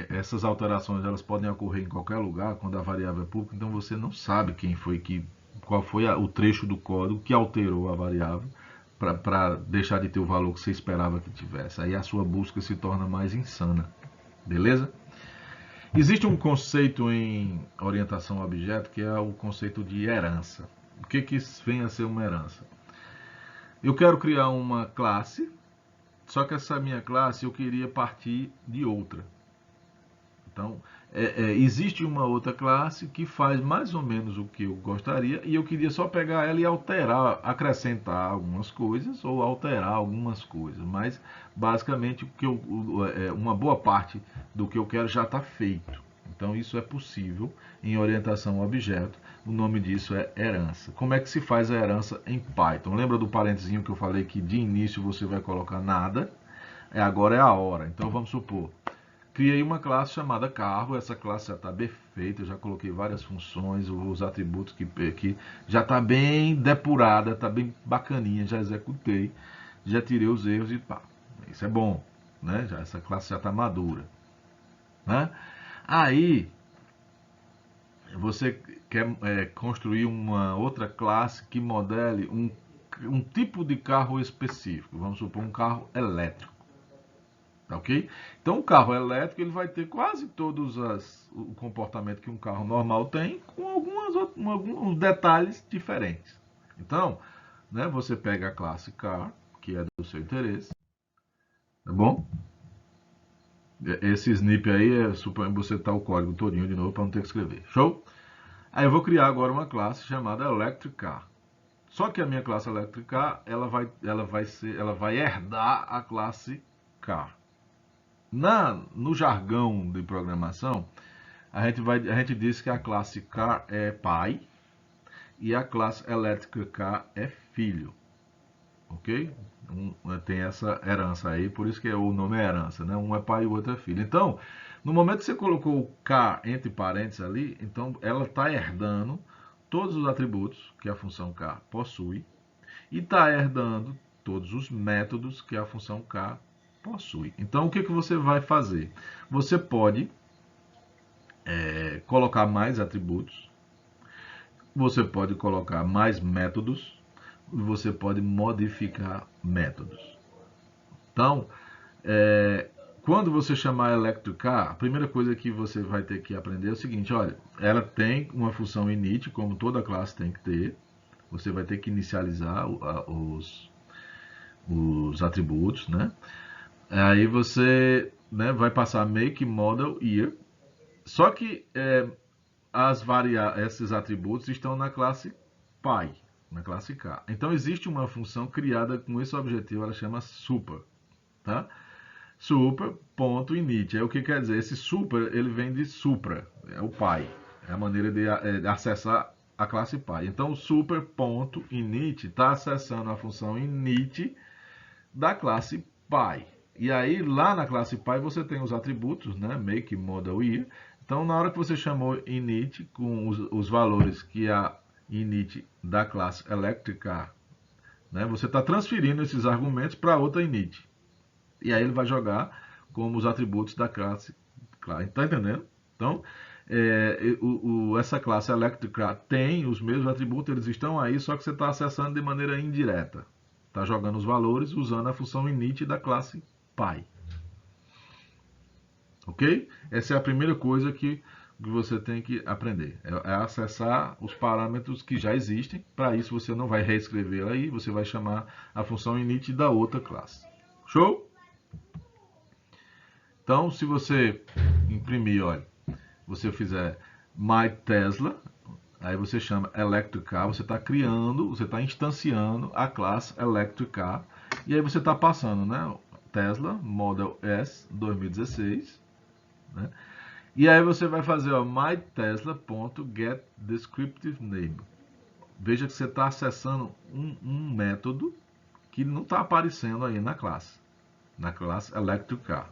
essas alterações elas podem ocorrer em qualquer lugar, quando a variável é pública, então você não sabe qual foi o trecho do código que alterou a variável para deixar de ter o valor que você esperava que tivesse. Aí a sua busca se torna mais insana. Beleza? Existe um conceito em orientação a objeto que é o conceito de herança. O que vem a ser uma herança? Eu quero criar uma classe, só que essa minha classe eu queria partir de outra. Então, existe uma outra classe que faz mais ou menos o que eu gostaria e eu queria só pegar ela e alterar, acrescentar algumas coisas ou alterar algumas coisas. Mas, basicamente, uma boa parte do que eu quero já está feito. Então, isso é possível em orientação a objeto. O nome disso é herança. Como é que se faz a herança em Python? Lembra do parentezinho que eu falei que de início você vai colocar nada? Agora é a hora. Então, vamos supor. Criei uma classe chamada carro, essa classe já está bem feita, eu já coloquei várias funções, os atributos que já está bem depurada, está bem bacaninha, já executei, já tirei os erros e pá, isso é bom, né? Essa classe já está madura. Né? Aí, você quer construir uma outra classe que modele um tipo de carro específico, vamos supor um carro elétrico. Tá ok? Então o carro elétrico ele vai ter quase todos o comportamento que um carro normal tem, com alguns detalhes diferentes. Então, né, você pega a classe Car, que é do seu interesse, tá bom? Esse snip aí, suponho você tá o código todinho de novo para não ter que escrever. Show? Aí eu vou criar agora uma classe chamada Electric Car. Só que a minha classe Electric Car, ela vai herdar a classe Car. No jargão de programação, a gente diz que a classe Car é pai e a classe Electric Car é filho. Ok? Tem essa herança aí, por isso que o nome é herança, né? Um é pai e o outro é filho. Então, no momento que você colocou o K entre parênteses ali, então ela está herdando todos os atributos que a função K possui e está herdando todos os métodos que a função K possui. Então, o que, que você vai fazer? Você pode colocar mais atributos, você pode colocar mais métodos, você pode modificar métodos. Então, quando você chamar Electric Car, a primeira coisa que você vai ter que aprender é o seguinte, olha, ela tem uma função init, como toda classe tem que ter, você vai ter que inicializar os atributos, né? Aí você, né, vai passar make, model, year, só que esses atributos estão na classe pi, na classe K. Então existe uma função criada com esse objetivo, ela chama super, tá? Super.init. É o que quer dizer? Esse super, ele vem de supra, é o pi, é a maneira de acessar a classe pi. Então o super.init está acessando a função init da classe pi. E aí lá na classe pi você tem os atributos, né? Make, model, year. Então na hora que você chamou init com os valores que a init da classe Electric Car, né? Você está transferindo esses argumentos para outra init. E aí ele vai jogar como os atributos da classe. Está entendendo? Então, essa classe Electric Car tem os mesmos atributos, eles estão aí, só que você está acessando de maneira indireta. Está jogando os valores usando a função init da classe pi. Ok? Essa é a primeira coisa que você tem que aprender. É acessar os parâmetros que já existem. Para isso você não vai reescrever aí, você vai chamar a função init da outra classe. Show? Então, se você imprimir, olha, você fizer My Tesla, aí você chama Electric Car, você está criando, você está instanciando a classe Electric Car, e aí você está passando, né? Tesla Model S 2016, né? E aí você vai fazer ó, myTesla.getDescriptiveName. Veja que você está acessando um método que não está aparecendo aí na classe Electric Car.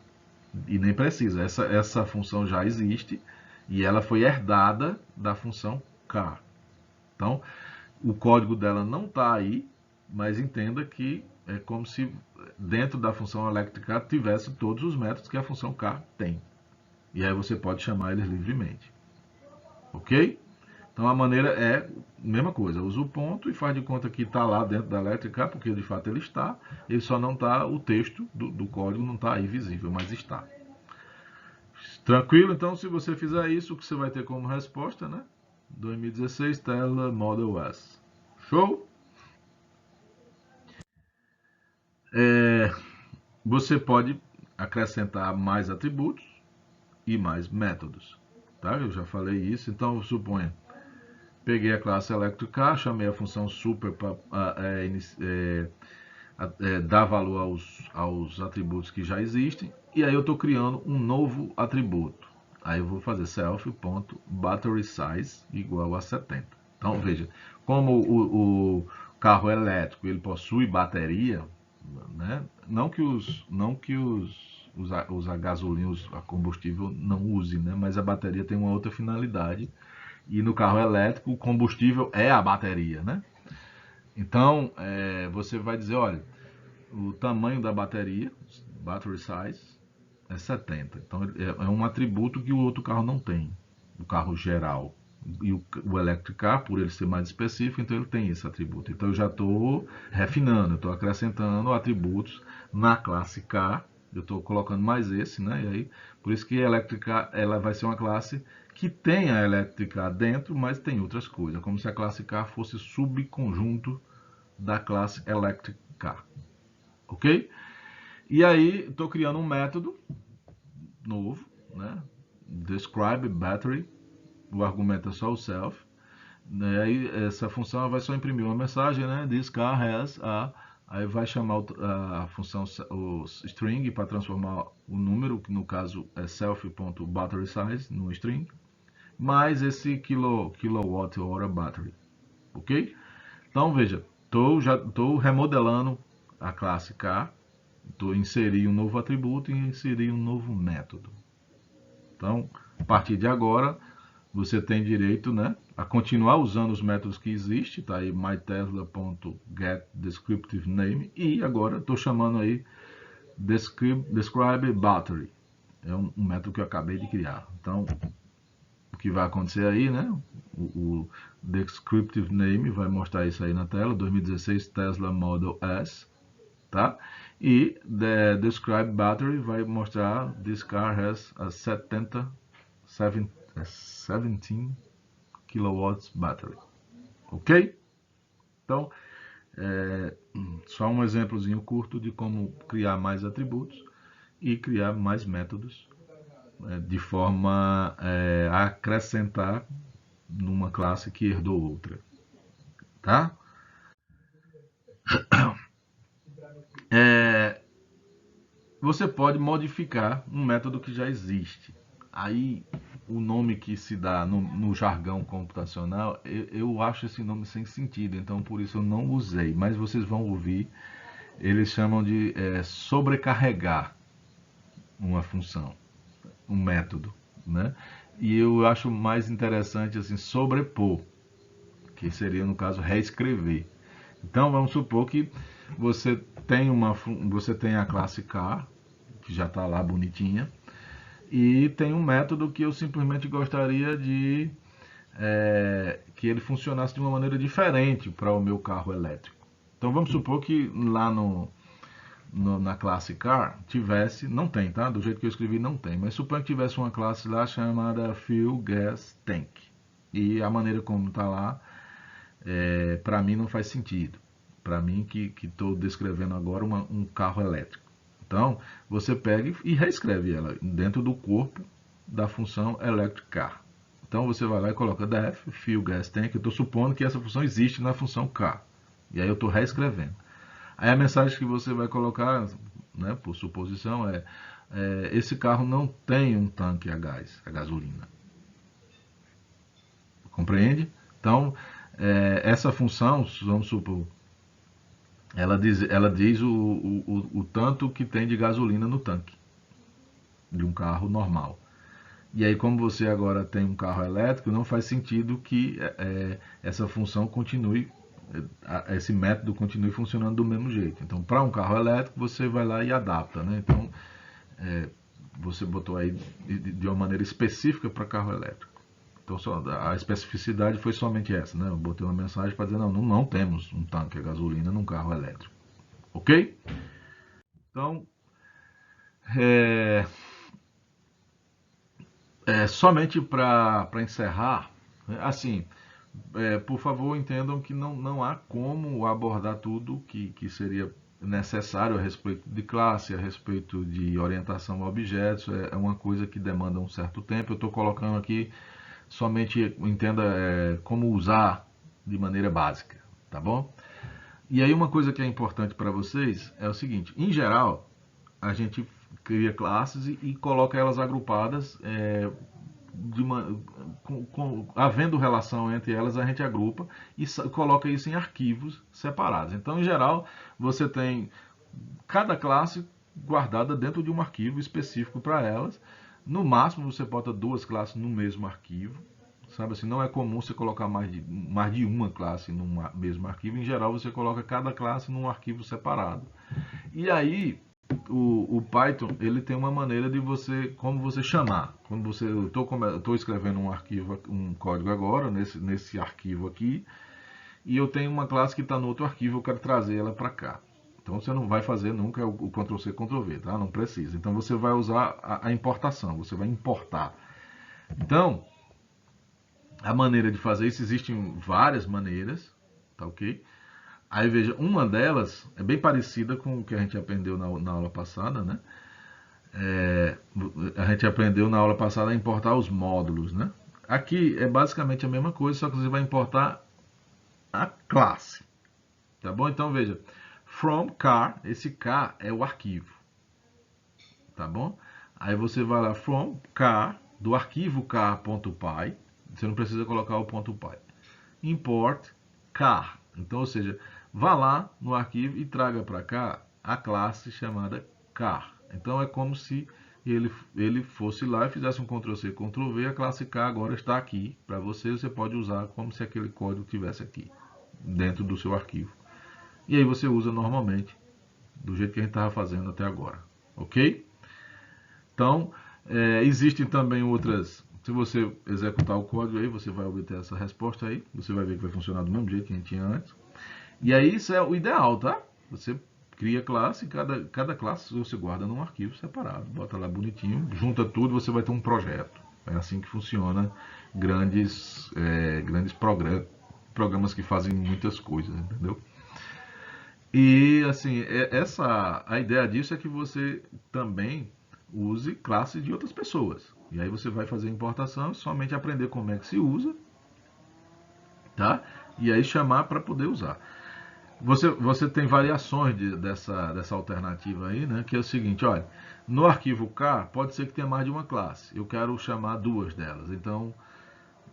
E nem precisa, essa função já existe e ela foi herdada da função car. Então, o código dela não está aí, mas entenda que é como se dentro da função electric car tivesse todos os métodos que a função car tem. E aí você pode chamar eles livremente. Ok? Então a maneira é a mesma coisa, usa o ponto e faz de conta que está lá dentro da electric car, porque de fato ele só não está, o texto do código não está aí visível, mas está. Tranquilo? Então, se você fizer isso, o que você vai ter como resposta, né? 2016 Tesla Model S. Show? Você pode acrescentar mais atributos e mais métodos. Tá? Eu já falei isso, então suponha. Peguei a classe Electric Car, chamei a função super para dar valor aos atributos que já existem, e aí eu estou criando um novo atributo. Aí eu vou fazer self.batterySize igual a 70. Então veja, como o carro elétrico ele possui bateria, né? Não que a gasolina, a combustível não use, né? Mas a bateria tem uma outra finalidade. E no carro elétrico o combustível é a bateria, né? Então, você vai dizer, olha, o tamanho da bateria, battery size, é 70. Então, é um atributo que o outro carro não tem, o carro geral. E o electric car, por ele ser mais específico, então ele tem esse atributo. Então, eu já estou refinando, estou acrescentando atributos na classe K, Eu estou colocando mais esse, né? E aí, por isso que Electric ela vai ser uma classe que tem a Electric dentro, mas tem outras coisas, como se a classe K fosse subconjunto da classe Electric Car, ok? E aí, estou criando um método novo, né? Describe battery, o argumento é só o self. Aí essa função vai só imprimir uma mensagem, né? This car has a. Aí vai chamar a função o string para transformar o número, que no caso é self.batterySize no string, mais esse kilowatt hora battery, ok? Então veja, já estou remodelando a classe K, inseri um novo atributo e inseri um novo método. Então, a partir de agora, você tem direito, né, a continuar usando os métodos que existem, tá aí myTesla.getDescriptiveName, e agora estou chamando aí DescribeBattery, é um método que eu acabei de criar. Então, o que vai acontecer aí, né, o DescriptiveName vai mostrar isso aí na tela, 2016 Tesla Model S, tá? E DescribeBattery vai mostrar this car has a 17 kilowatts battery, ok? Então, só um exemplozinho curto de como criar mais atributos e criar mais métodos de forma a acrescentar numa classe que herdou outra, tá? Você pode modificar um método que já existe. Aí, o nome que se dá no jargão computacional, eu acho esse nome sem sentido, então por isso eu não usei. Mas vocês vão ouvir, eles chamam de sobrecarregar uma função, um método, né? E eu acho mais interessante assim sobrepor, que seria no caso reescrever. Então vamos supor que você tem a classe K, que já está lá bonitinha, e tem um método que eu simplesmente gostaria de que ele funcionasse de uma maneira diferente para o meu carro elétrico. Então vamos supor que lá na classe Car tivesse, não tem, tá? Do jeito que eu escrevi não tem, mas suponha que tivesse uma classe lá chamada Fuel Gas Tank. E a maneira como está lá, para mim não faz sentido. Para mim que estou descrevendo agora um carro elétrico. Então, você pega e reescreve ela dentro do corpo da função Electric Car. Então, você vai lá e coloca def, Fuel Gas Tank. Eu estou supondo que essa função existe na função Car. E aí eu estou reescrevendo. Aí a mensagem que você vai colocar, né, por suposição, esse carro não tem um tanque a gás, a gasolina. Compreende? Então, essa função, vamos supor, ela diz o tanto que tem de gasolina no tanque de um carro normal. E aí, como você agora tem um carro elétrico, não faz sentido que essa função continue, esse método continue funcionando do mesmo jeito. Então, para um carro elétrico, você vai lá e adapta, né? Então, você botou aí de uma maneira específica para carro elétrico. Então, a especificidade foi somente essa, né? Eu botei uma mensagem para dizer, não temos um tanque a gasolina num carro elétrico. Ok? Então, somente para encerrar, assim, por favor entendam que não há como abordar tudo que seria necessário a respeito de classe, a respeito de orientação a objetos, é uma coisa que demanda um certo tempo. Eu estou colocando aqui somente, entenda como usar de maneira básica, tá bom? E aí uma coisa que é importante para vocês é o seguinte, em geral, a gente cria classes e coloca elas agrupadas, havendo relação entre elas, a gente agrupa e coloca isso em arquivos separados. Então, em geral, você tem cada classe guardada dentro de um arquivo específico para elas. No máximo, você bota duas classes no mesmo arquivo. Sabe assim, não é comum você colocar mais de uma classe no mesmo arquivo. Em geral, você coloca cada classe num arquivo separado. E aí, o Python ele tem uma maneira de como você chamar. Quando eu estou escrevendo um código agora nesse arquivo aqui, e eu tenho uma classe que está no outro arquivo, eu quero trazer ela para cá. Então você não vai fazer nunca o Ctrl+C, Ctrl+V, tá? Não precisa. Então você vai usar a importação, você vai importar. Então, a maneira de fazer isso, existem várias maneiras, tá ok? Aí veja, uma delas é bem parecida com o que a gente aprendeu na aula passada, né? A gente aprendeu na aula passada a importar os módulos, né? Aqui é basicamente a mesma coisa, só que você vai importar a classe, tá bom? Então veja, from car, esse car é o arquivo, tá bom? Aí você vai lá, from car, do arquivo car.py, você não precisa colocar o .py. Import car, então, ou seja, vá lá no arquivo e traga para cá a classe chamada car. Então é como se ele fosse lá e fizesse um Ctrl+C, Ctrl+V, a classe K agora está aqui para você, você pode usar como se aquele código tivesse aqui, dentro do seu arquivo. E aí você usa normalmente, do jeito que a gente estava fazendo até agora, ok? Então, existem também outras, se você executar o código aí, você vai obter essa resposta aí, você vai ver que vai funcionar do mesmo jeito que a gente tinha antes. E aí isso é o ideal, tá? Você cria classe, cada classe você guarda num arquivo separado, bota lá bonitinho, junta tudo, você vai ter um projeto. É assim que funciona grandes programas que fazem muitas coisas, entendeu? E assim, a ideia disso é que você também use classes de outras pessoas. E aí você vai fazer a importação, somente aprender como é que se usa, tá? E aí chamar para poder usar. Você tem variações dessa alternativa aí, né? Que é o seguinte, olha, no arquivo K pode ser que tenha mais de uma classe. Eu quero chamar duas delas. Então,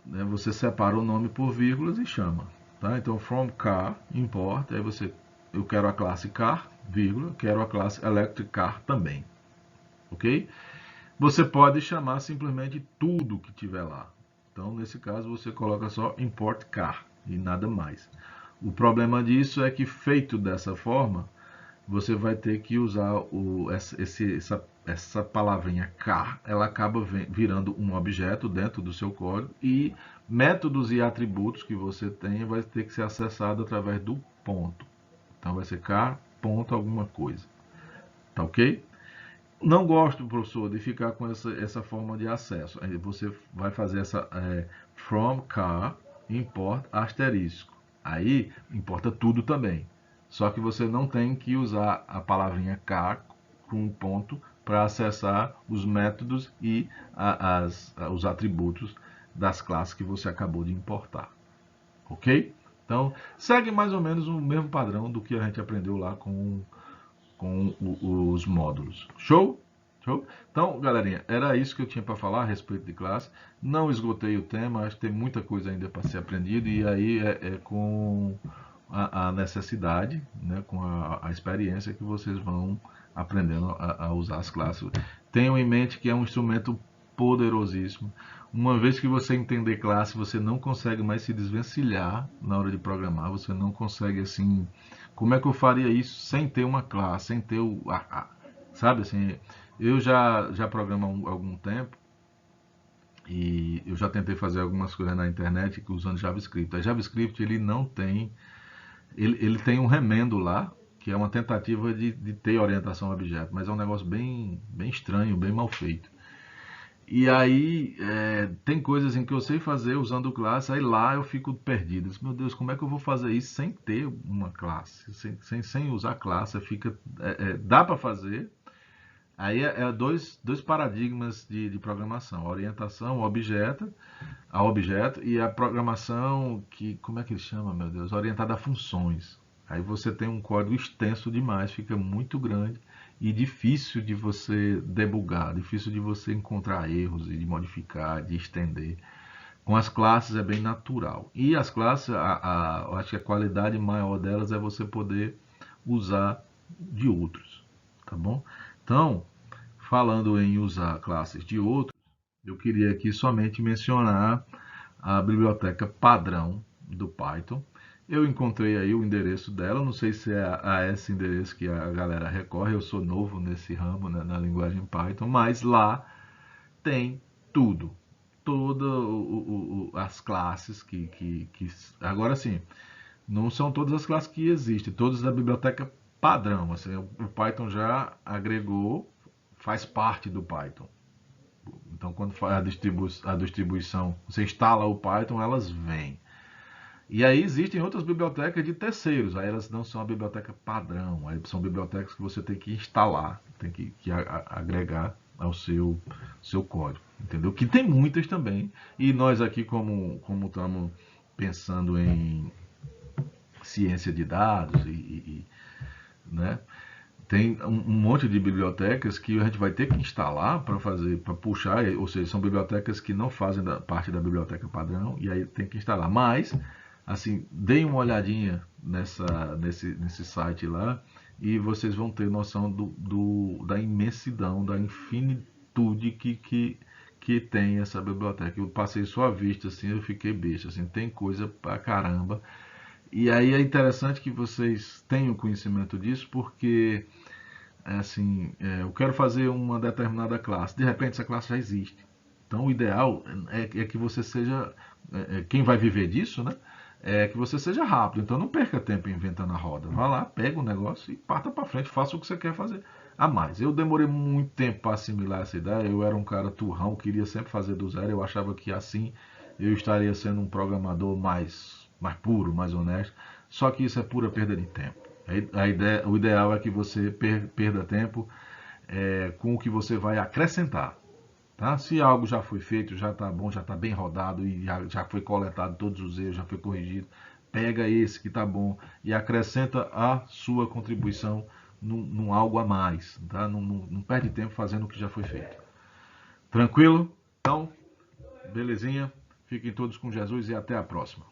né, você separa o nome por vírgulas e chama, tá? Então, from K import, aí eu quero a classe car, vírgula, quero a classe electric car também, ok? Você pode chamar simplesmente tudo que tiver lá. Então, nesse caso, você coloca só import car e nada mais. O problema disso é que, feito dessa forma, você vai ter que usar essa palavrinha car, ela acaba virando um objeto dentro do seu código e métodos e atributos que você tem vai ter que ser acessado através do ponto. Então vai ser car ponto alguma coisa. Tá ok? Não gosto, professor, de ficar com essa forma de acesso. Aí você vai fazer essa from car import asterisco. Aí importa tudo também. Só que você não tem que usar a palavrinha car com um ponto para acessar os métodos e os atributos das classes que você acabou de importar. Ok? Então, segue mais ou menos o mesmo padrão do que a gente aprendeu lá com os módulos. Show? Show? Então, galerinha, era isso que eu tinha para falar a respeito de classe. Não esgotei o tema, acho que tem muita coisa ainda para ser aprendido, e aí é com a necessidade, né, com a experiência que vocês vão aprendendo a usar as classes. Tenham em mente que é um instrumento poderosíssimo. Uma vez que você entender classe, você não consegue mais se desvencilhar na hora de programar, você não consegue assim, como é que eu faria isso sem ter uma classe, sem ter sabe assim, eu já programo há algum tempo e eu já tentei fazer algumas coisas na internet usando JavaScript. A JavaScript ele não tem, ele tem um remendo lá, que é uma tentativa de ter orientação a objeto, mas é um negócio bem estranho, bem mal feito. E aí tem coisas em que eu sei fazer usando classe, aí lá eu fico perdido. Meu Deus, como é que eu vou fazer isso sem ter uma classe? Sem usar classe, dá para fazer. Aí dois paradigmas de programação, a orientação a objeto e a programação que, como é que ele chama, meu Deus? Orientada a funções. Aí você tem um código extenso demais, fica muito grande e difícil de você debugar, difícil de você encontrar erros e de modificar, de estender. Com as classes é bem natural. E as classes, eu acho que a qualidade maior delas é você poder usar de outros, tá bom? Então, falando em usar classes de outros, eu queria aqui somente mencionar a biblioteca padrão do Python. Eu encontrei aí o endereço dela, não sei se é a esse endereço que a galera recorre, eu sou novo nesse ramo, né, na linguagem Python, mas lá tem tudo, todas as classes agora sim, não são todas as classes que existem, todas da biblioteca padrão, assim, o Python já agregou, faz parte do Python. Então, quando faz a distribuição, você instala o Python, elas vêm. E aí existem outras bibliotecas de terceiros, aí elas não são a biblioteca padrão, aí são bibliotecas que você tem que instalar, tem que agregar ao seu código, entendeu? Que tem muitas também, e nós aqui como estamos pensando em ciência de dados né, tem um monte de bibliotecas que a gente vai ter que instalar para fazer, para puxar, ou seja, são bibliotecas que não fazem parte da biblioteca padrão e aí tem que instalar. Mas, assim, deem uma olhadinha nesse site lá e vocês vão ter noção da imensidão, da infinitude que tem essa biblioteca. Eu passei só a vista, assim, eu fiquei besta, assim, tem coisa pra caramba. E aí é interessante que vocês tenham conhecimento disso, porque assim, eu quero fazer uma determinada classe, de repente essa classe já existe. Então o ideal é que você seja, quem vai viver disso, né? É que você seja rápido. Então não perca tempo inventando a roda. Vá lá, pega o negócio e parta para frente, faça o que você quer fazer a mais. Eu demorei muito tempo para assimilar essa ideia. Eu era um cara turrão, queria sempre fazer do zero. Eu achava que assim eu estaria sendo um programador mais puro, mais honesto. Só que isso é pura perda de tempo. O ideal é que você perda tempo com o que você vai acrescentar. Tá? Se algo já foi feito, já está bom, já está bem rodado e já foi coletado todos os erros, já foi corrigido, pega esse que está bom e acrescenta a sua contribuição num algo a mais. Tá? Não perde tempo fazendo o que já foi feito. Tranquilo? Então, belezinha. Fiquem todos com Jesus e até a próxima.